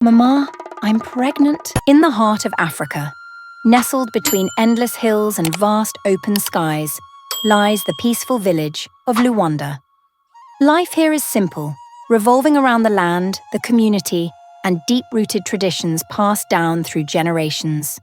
Mama, I'm pregnant. In the heart of Africa, nestled between endless hills and vast open skies, lies the peaceful village of Luanda. Life here is simple, revolving around the land, the community, and deep-rooted traditions passed down through generations.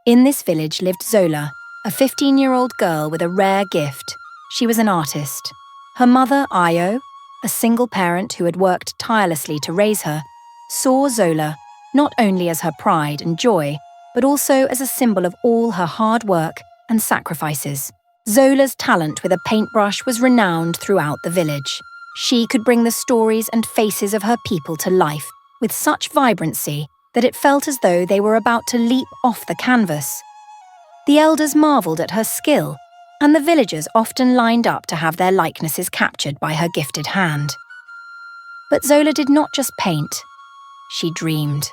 In this village lived Zola, a 15-year-old girl with a rare gift. She was an artist. Her mother, Ayo, a single parent who had worked tirelessly to raise her, saw Zola not only as her pride and joy, but also as a symbol of all her hard work and sacrifices. Zola's talent with a paintbrush was renowned throughout the village. She could bring the stories and faces of her people to life with such vibrancy that it felt as though they were about to leap off the canvas. The elders marveled at her skill, and the villagers often lined up to have their likenesses captured by her gifted hand. But Zola did not just paint. She dreamed.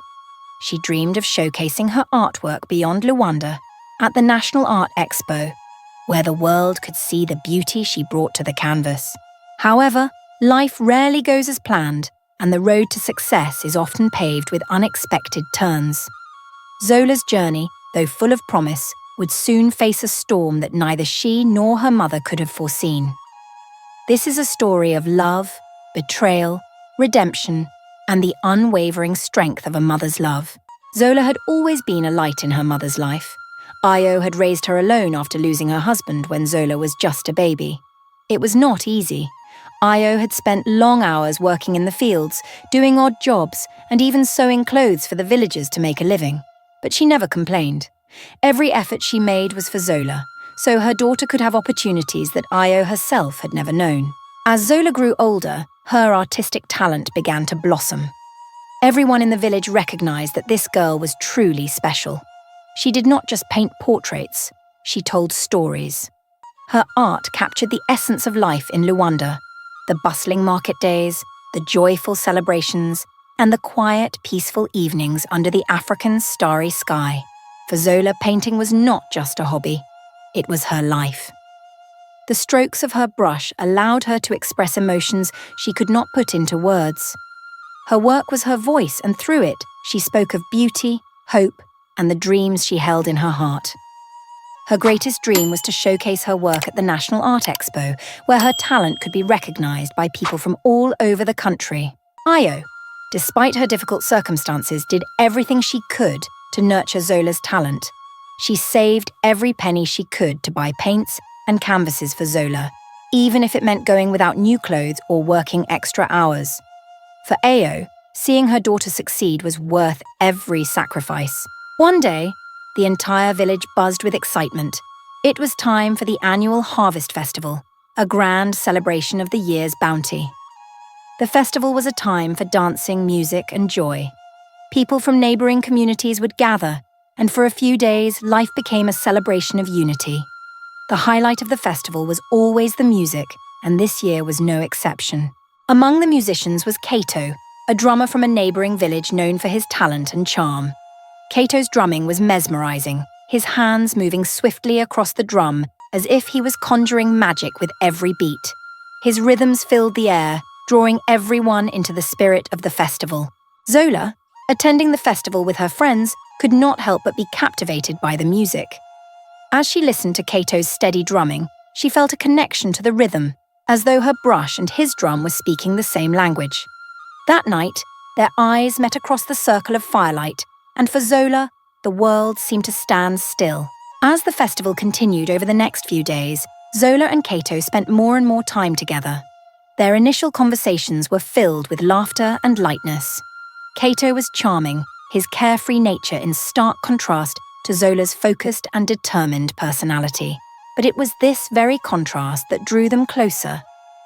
She dreamed of showcasing her artwork beyond Luanda at the National Art Expo, where the world could see the beauty she brought to the canvas. However, life rarely goes as planned, and the road to success is often paved with unexpected turns. Zola's journey, though full of promise, would soon face a storm that neither she nor her mother could have foreseen. This is a story of love, betrayal, redemption, and the unwavering strength of a mother's love. Zola had always been a light in her mother's life. Ayo had raised her alone after losing her husband when Zola was just a baby. It was not easy. Ayo had spent long hours working in the fields, doing odd jobs, and even sewing clothes for the villagers to make a living. But she never complained. Every effort she made was for Zola, so her daughter could have opportunities that Ayo herself had never known. As Zola grew older, her artistic talent began to blossom. Everyone in the village recognized that this girl was truly special. She did not just paint portraits, she told stories. Her art captured the essence of life in Luanda, the bustling market days, the joyful celebrations, and the quiet, peaceful evenings under the African starry sky. For Zola, painting was not just a hobby, it was her life. The strokes of her brush allowed her to express emotions she could not put into words. Her work was her voice, and through it, she spoke of beauty, hope, and the dreams she held in her heart. Her greatest dream was to showcase her work at the National Art Expo, where her talent could be recognized by people from all over the country. Ayo, despite her difficult circumstances, did everything she could to nurture Zola's talent. She saved every penny she could to buy paints and canvases for Zola, even if it meant going without new clothes or working extra hours. For Ayo, seeing her daughter succeed was worth every sacrifice. One day, the entire village buzzed with excitement. It was time for the annual Harvest Festival, a grand celebration of the year's bounty. The festival was a time for dancing, music, and joy. People from neighboring communities would gather, and for a few days, life became a celebration of unity. The highlight of the festival was always the music, and this year was no exception. Among the musicians was Kato, a drummer from a neighboring village known for his talent and charm. Kato's drumming was mesmerizing, his hands moving swiftly across the drum as if he was conjuring magic with every beat. His rhythms filled the air, drawing everyone into the spirit of the festival. Zola, attending the festival with her friends, could not help but be captivated by the music. As she listened to Kato's steady drumming, she felt a connection to the rhythm, as though her brush and his drum were speaking the same language. That night, their eyes met across the circle of firelight, and for Zola, the world seemed to stand still. As the festival continued over the next few days, Zola and Kato spent more and more time together. Their initial conversations were filled with laughter and lightness. Kato was charming, his carefree nature in stark contrast to Zola's focused and determined personality. But it was this very contrast that drew them closer.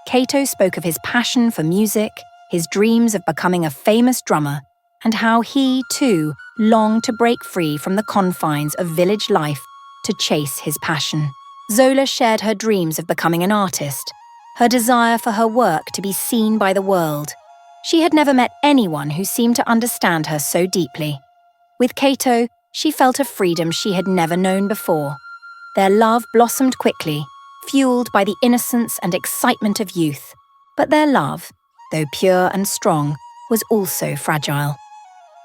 Kato spoke of his passion for music, his dreams of becoming a famous drummer, and how he, too, longed to break free from the confines of village life to chase his passion. Zola shared her dreams of becoming an artist, her desire for her work to be seen by the world. She had never met anyone who seemed to understand her so deeply. With Kato, she felt a freedom she had never known before. Their love blossomed quickly, fueled by the innocence and excitement of youth. But their love, though pure and strong, was also fragile.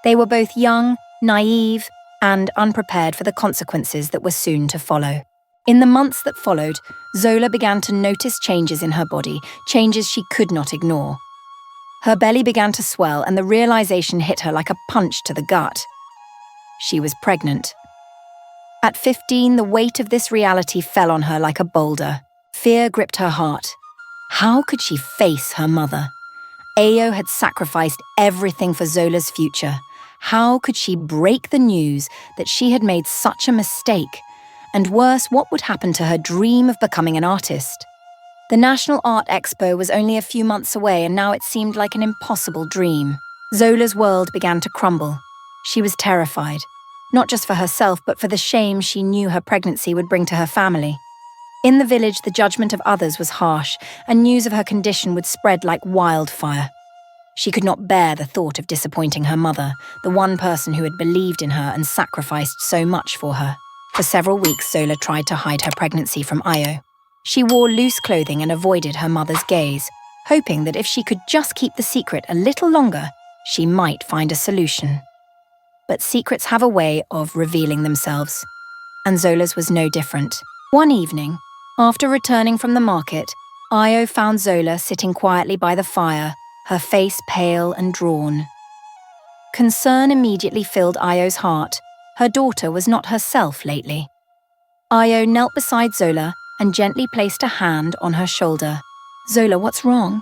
They were both young, naive, and unprepared for the consequences that were soon to follow. In the months that followed, Zola began to notice changes in her body, changes she could not ignore. Her belly began to swell, and the realization hit her like a punch to the gut. She was pregnant. At 15, the weight of this reality fell on her like a boulder. Fear gripped her heart. How could she face her mother? Ayo had sacrificed everything for Zola's future. How could she break the news that she had made such a mistake? And worse, what would happen to her dream of becoming an artist? The National Art Expo was only a few months away, and now it seemed like an impossible dream. Zola's world began to crumble. She was terrified, not just for herself, but for the shame she knew her pregnancy would bring to her family. In the village, the judgment of others was harsh, and news of her condition would spread like wildfire. She could not bear the thought of disappointing her mother, the one person who had believed in her and sacrificed so much for her. For several weeks, Zola tried to hide her pregnancy from Ayo. She wore loose clothing and avoided her mother's gaze, hoping that if she could just keep the secret a little longer, she might find a solution. But secrets have a way of revealing themselves, and Zola's was no different. One evening, after returning from the market, Ayo found Zola sitting quietly by the fire, her face pale and drawn. Concern immediately filled Ayo's heart. Her daughter was not herself lately. Ayo knelt beside Zola and gently placed a hand on her shoulder. "Zola, what's wrong?"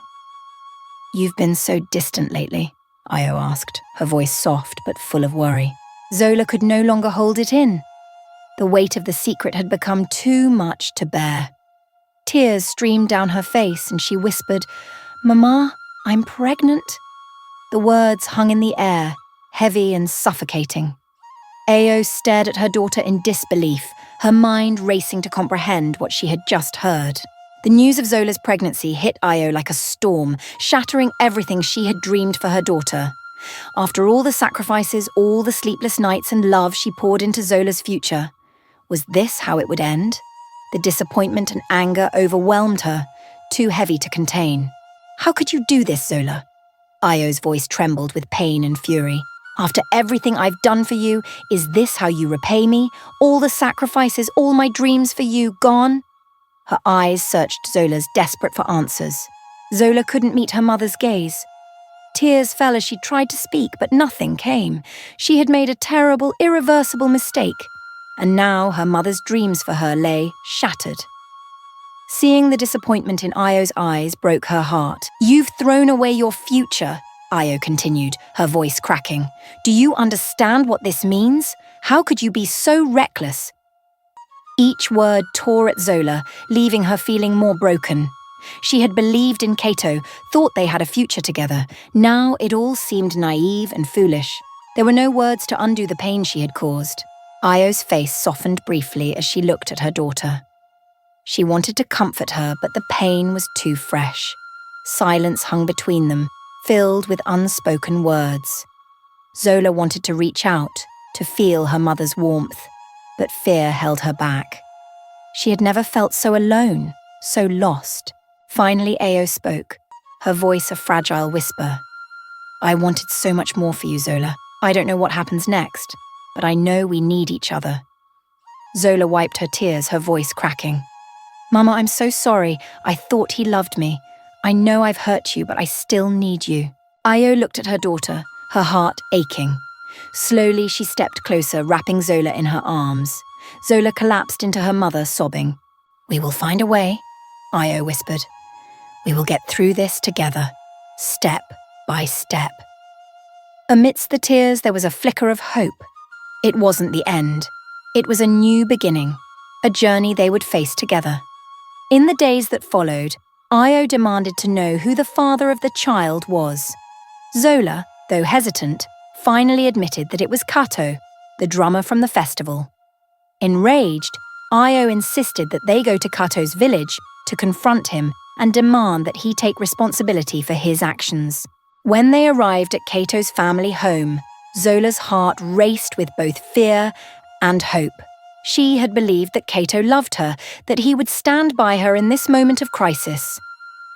"You've been so distant lately," Ayo asked, her voice soft but full of worry. Zola could no longer hold it in. The weight of the secret had become too much to bear. Tears streamed down her face and she whispered, "Mama, I'm pregnant." The words hung in the air, heavy and suffocating. Ayo stared at her daughter in disbelief, her mind racing to comprehend what she had just heard. The news of Zola's pregnancy hit Ayo like a storm, shattering everything she had dreamed for her daughter. After all the sacrifices, all the sleepless nights and love she poured into Zola's future, was this how it would end? The disappointment and anger overwhelmed her, too heavy to contain. "How could you do this, Zola?" Ayo's voice trembled with pain and fury. "After everything I've done for you, is this how you repay me? All the sacrifices, all my dreams for you, gone?" Her eyes searched Zola's, desperate for answers. Zola couldn't meet her mother's gaze. Tears fell as she tried to speak, but nothing came. She had made a terrible, irreversible mistake, and now her mother's dreams for her lay shattered. Seeing the disappointment in Ayo's eyes broke her heart. "You've thrown away your future," Ayo continued, her voice cracking. "Do you understand what this means? How could you be so reckless?" Each word tore at Zola, leaving her feeling more broken. She had believed in Kato, thought they had a future together. Now it all seemed naive and foolish. There were no words to undo the pain she had caused. Ayo's face softened briefly as she looked at her daughter. She wanted to comfort her, but the pain was too fresh. Silence hung between them, filled with unspoken words. Zola wanted to reach out, to feel her mother's warmth, but fear held her back. She had never felt so alone, so lost. Finally, Ayo spoke, her voice a fragile whisper. "I wanted so much more for you, Zola. I don't know what happens next, but I know we need each other." Zola wiped her tears, her voice cracking. "Mama, I'm so sorry. I thought he loved me. I know I've hurt you, but I still need you." Ayo looked at her daughter, her heart aching. Slowly, she stepped closer, wrapping Zola in her arms. Zola collapsed into her mother, sobbing. "We will find a way," Ayo whispered. "We will get through this together, step by step." Amidst the tears, there was a flicker of hope. It wasn't the end. It was a new beginning, a journey they would face together. In the days that followed, Ayo demanded to know who the father of the child was. Zola, though hesitant, finally admitted that it was Kato, the drummer from the festival. Enraged, Ayo insisted that they go to Kato's village to confront him and demand that he take responsibility for his actions. When they arrived at Kato's family home, Zola's heart raced with both fear and hope. She had believed that Kato loved her, that he would stand by her in this moment of crisis.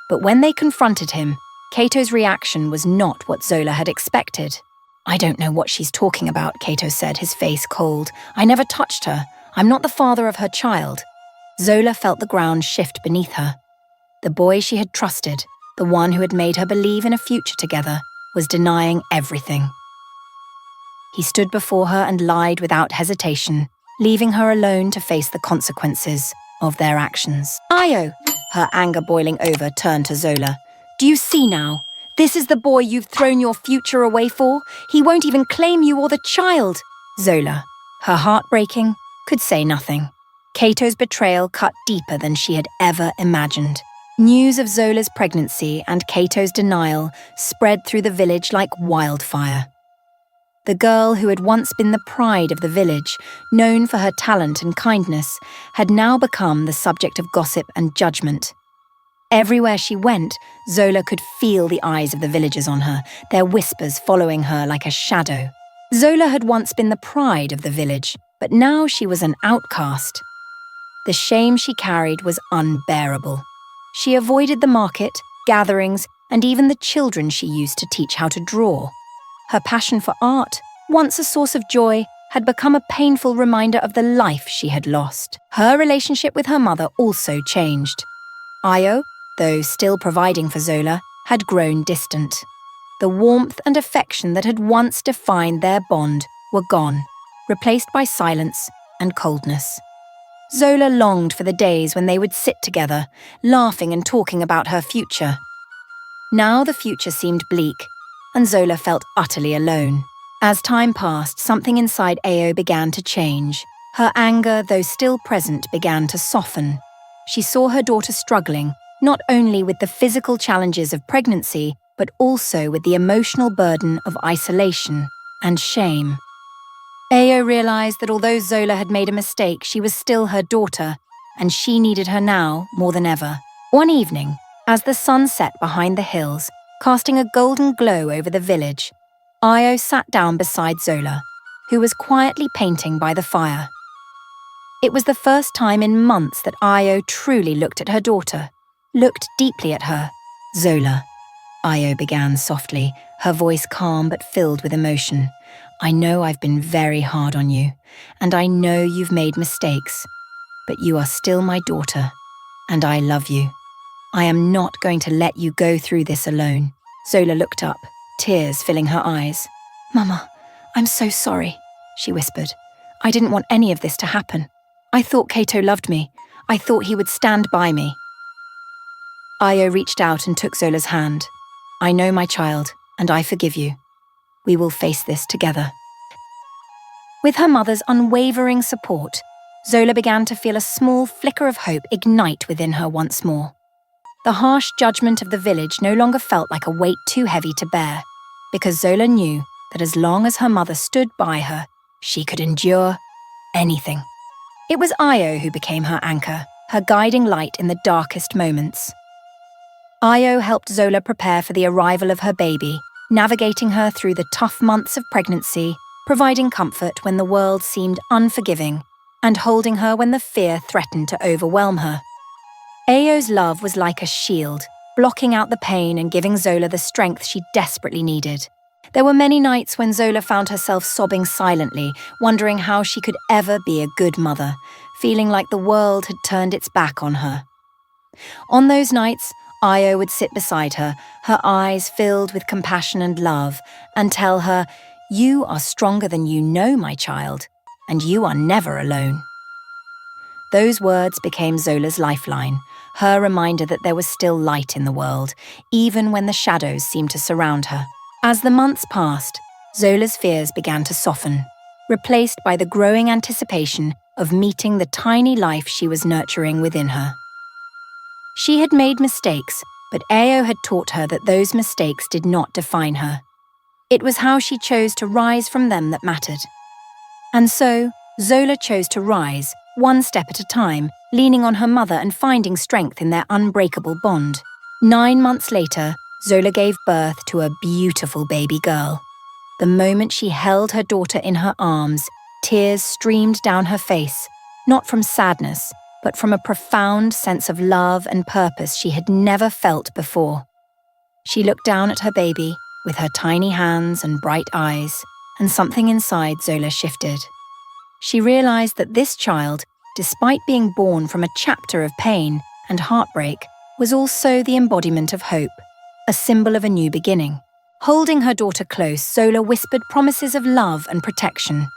But when they confronted him, Kato's reaction was not what Zola had expected. I don't know what she's talking about, Cato said, his face cold. I never touched her. I'm not the father of her child. Zola felt the ground shift beneath her. The boy she had trusted, the one who had made her believe in a future together, was denying everything. He stood before her and lied without hesitation, leaving her alone to face the consequences of their actions. Io, her anger boiling over, turned to Zola. Do you see now? This is the boy you've thrown your future away for? He won't even claim you or the child. Zola, her heart breaking, could say nothing. Cato's betrayal cut deeper than she had ever imagined. News of Zola's pregnancy and Cato's denial spread through the village like wildfire. The girl who had once been the pride of the village, known for her talent and kindness, had now become the subject of gossip and judgment. Everywhere she went, Zola could feel the eyes of the villagers on her, their whispers following her like a shadow. Zola had once been the pride of the village, but now she was an outcast. The shame she carried was unbearable. She avoided the market, gatherings, and even the children she used to teach how to draw. Her passion for art, once a source of joy, had become a painful reminder of the life she had lost. Her relationship with her mother also changed. Io, though still providing for Zola, had grown distant. The warmth and affection that had once defined their bond were gone, replaced by silence and coldness. Zola longed for the days when they would sit together, laughing and talking about her future. Now the future seemed bleak, and Zola felt utterly alone. As time passed, something inside Ao began to change. Her anger, though still present, began to soften. She saw her daughter struggling, not only with the physical challenges of pregnancy, but also with the emotional burden of isolation and shame. Ao realized that although Zola had made a mistake, she was still her daughter, and she needed her now more than ever. One evening, as the sun set behind the hills, casting a golden glow over the village, Io sat down beside Zola, who was quietly painting by the fire. It was the first time in months that Io truly looked at her daughter, looked deeply at her. Zola, Io began softly, her voice calm but filled with emotion. I know I've been very hard on you, and I know you've made mistakes, but you are still my daughter, and I love you. I am not going to let you go through this alone. Zola looked up, tears filling her eyes. Mama, I'm so sorry, she whispered. I didn't want any of this to happen. I thought Cato loved me. I thought he would stand by me. Io reached out and took Zola's hand. I know, my child, and I forgive you. We will face this together. With her mother's unwavering support, Zola began to feel a small flicker of hope ignite within her once more. The harsh judgment of the village no longer felt like a weight too heavy to bear, because Zola knew that as long as her mother stood by her, she could endure anything. It was Io who became her anchor, her guiding light in the darkest moments. Io helped Zola prepare for the arrival of her baby, navigating her through the tough months of pregnancy, providing comfort when the world seemed unforgiving, and holding her when the fear threatened to overwhelm her. Ao's love was like a shield, blocking out the pain and giving Zola the strength she desperately needed. There were many nights when Zola found herself sobbing silently, wondering how she could ever be a good mother, feeling like the world had turned its back on her. On those nights, Io would sit beside her, her eyes filled with compassion and love, and tell her, "You are stronger than you know, my child, and you are never alone." Those words became Zola's lifeline, her reminder that there was still light in the world, even when the shadows seemed to surround her. As the months passed, Zola's fears began to soften, replaced by the growing anticipation of meeting the tiny life she was nurturing within her. She had made mistakes, but Ao had taught her that those mistakes did not define her. It was how she chose to rise from them that mattered. And so, Zola chose to rise, one step at a time, leaning on her mother and finding strength in their unbreakable bond. 9 months later, Zola gave birth to a beautiful baby girl. The moment she held her daughter in her arms, tears streamed down her face, not from sadness, but from a profound sense of love and purpose she had never felt before. She looked down at her baby, with her tiny hands and bright eyes, and something inside Zola shifted. She realized that this child, despite being born from a chapter of pain and heartbreak, was also the embodiment of hope, a symbol of a new beginning. Holding her daughter close, Zola whispered promises of love and protection.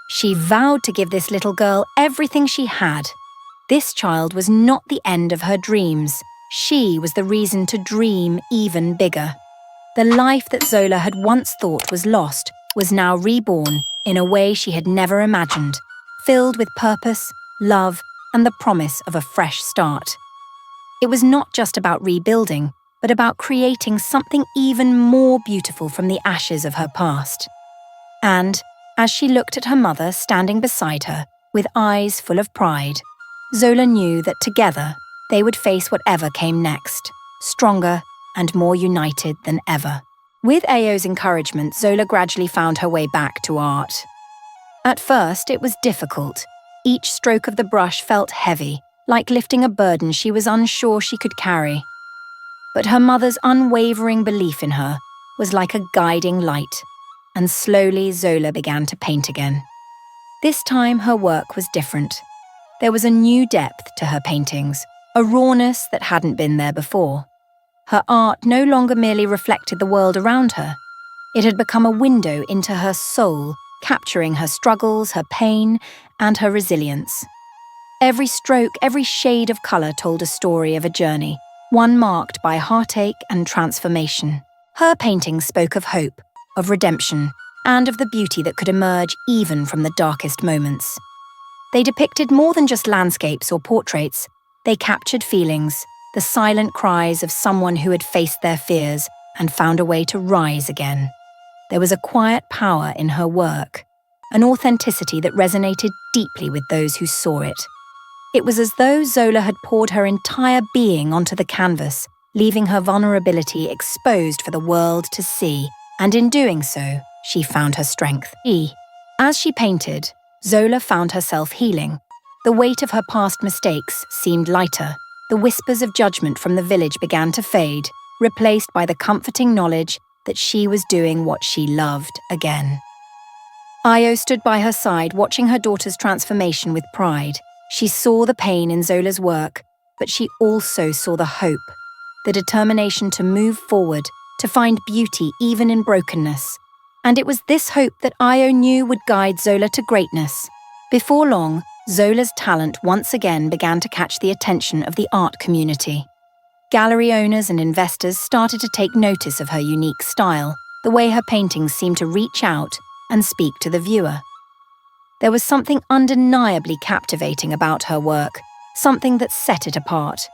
She vowed to give this little girl everything she had. This child was not the end of her dreams. She was the reason to dream even bigger. The life that Zola had once thought was lost was now reborn in a way she had never imagined, filled with purpose, love, and the promise of a fresh start. It was not just about rebuilding, but about creating something even more beautiful from the ashes of her past. And, as she looked at her mother standing beside her, with eyes full of pride, Zola knew that together they would face whatever came next, stronger and more united than ever. With Ayo's encouragement, Zola gradually found her way back to art. At first, it was difficult. Each stroke of the brush felt heavy, like lifting a burden she was unsure she could carry. But her mother's unwavering belief in her was like a guiding light, and slowly Zola began to paint again. This time her work was different. There was a new depth to her paintings, a rawness that hadn't been there before. Her art no longer merely reflected the world around her. It had become a window into her soul, capturing her struggles, her pain, and her resilience. Every stroke, every shade of colour told a story of a journey, one marked by heartache and transformation. Her paintings spoke of hope, of redemption, and of the beauty that could emerge even from the darkest moments. They depicted more than just landscapes or portraits. They captured feelings, the silent cries of someone who had faced their fears and found a way to rise again. There was a quiet power in her work, an authenticity that resonated deeply with those who saw it. It was as though Zola had poured her entire being onto the canvas, leaving her vulnerability exposed for the world to see, and in doing so, she found her strength. As she painted, Zola found herself healing. The weight of her past mistakes seemed lighter. The whispers of judgment from the village began to fade, replaced by the comforting knowledge that she was doing what she loved again. Ayo stood by her side, watching her daughter's transformation with pride. She saw the pain in Zola's work, but she also saw the hope, the determination to move forward, to find beauty even in brokenness. And it was this hope that Ayo knew would guide Zola to greatness. Before long, Zola's talent once again began to catch the attention of the art community. Gallery owners and investors started to take notice of her unique style, the way her paintings seemed to reach out and speak to the viewer. There was something undeniably captivating about her work, something that set it apart.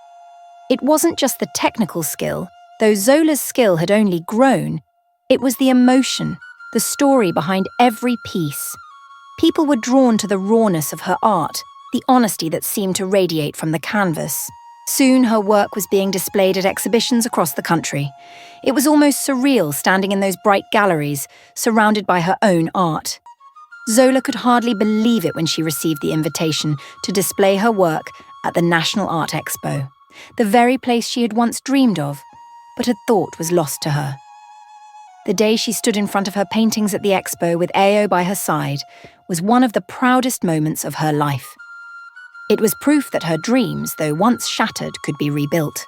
It wasn't just the technical skill, though Zola's skill had only grown. It was the emotion, the story behind every piece. People were drawn to the rawness of her art, the honesty that seemed to radiate from the canvas. Soon her work was being displayed at exhibitions across the country. It was almost surreal standing in those bright galleries, surrounded by her own art. Zola could hardly believe it when she received the invitation to display her work at the National Art Expo, the very place she had once dreamed of, but had thought was lost to her. The day she stood in front of her paintings at the expo with Ayo by her side was one of the proudest moments of her life. It was proof that her dreams, though once shattered, could be rebuilt.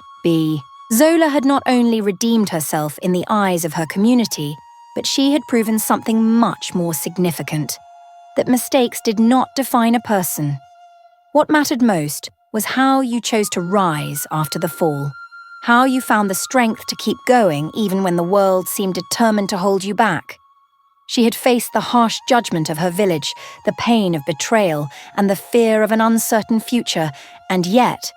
Zola had not only redeemed herself in the eyes of her community, but she had proven something much more significant, that mistakes did not define a person. What mattered most was how you chose to rise after the fall, how you found the strength to keep going even when the world seemed determined to hold you back. She had faced the harsh judgment of her village, the pain of betrayal, and the fear of an uncertain future, and yet,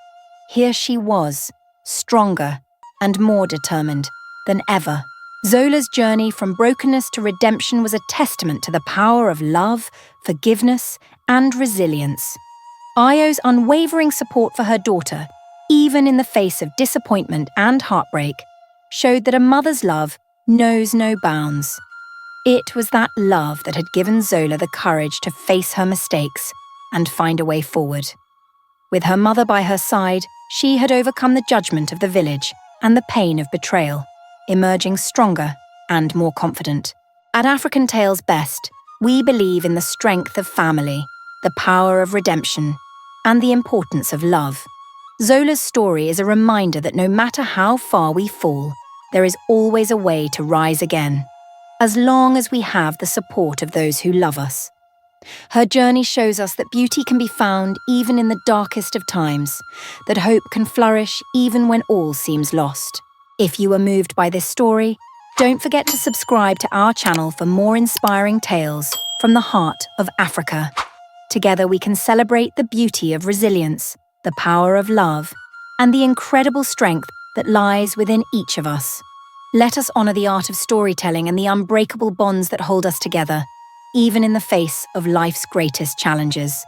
here she was, stronger and more determined than ever. Zola's journey from brokenness to redemption was a testament to the power of love, forgiveness, and resilience. Ayo's unwavering support for her daughter, even in the face of disappointment and heartbreak, showed that a mother's love knows no bounds. It was that love that had given Zola the courage to face her mistakes and find a way forward. With her mother by her side, she had overcome the judgment of the village and the pain of betrayal, emerging stronger and more confident. At African Tales Best, we believe in the strength of family, the power of redemption, and the importance of love. Zola's story is a reminder that no matter how far we fall, there is always a way to rise again, as long as we have the support of those who love us. Her journey shows us that beauty can be found even in the darkest of times, that hope can flourish even when all seems lost. If you were moved by this story, don't forget to subscribe to our channel for more inspiring tales from the heart of Africa. Together we can celebrate the beauty of resilience, the power of love, and the incredible strength that lies within each of us. Let us honor the art of storytelling and the unbreakable bonds that hold us together, even in the face of life's greatest challenges.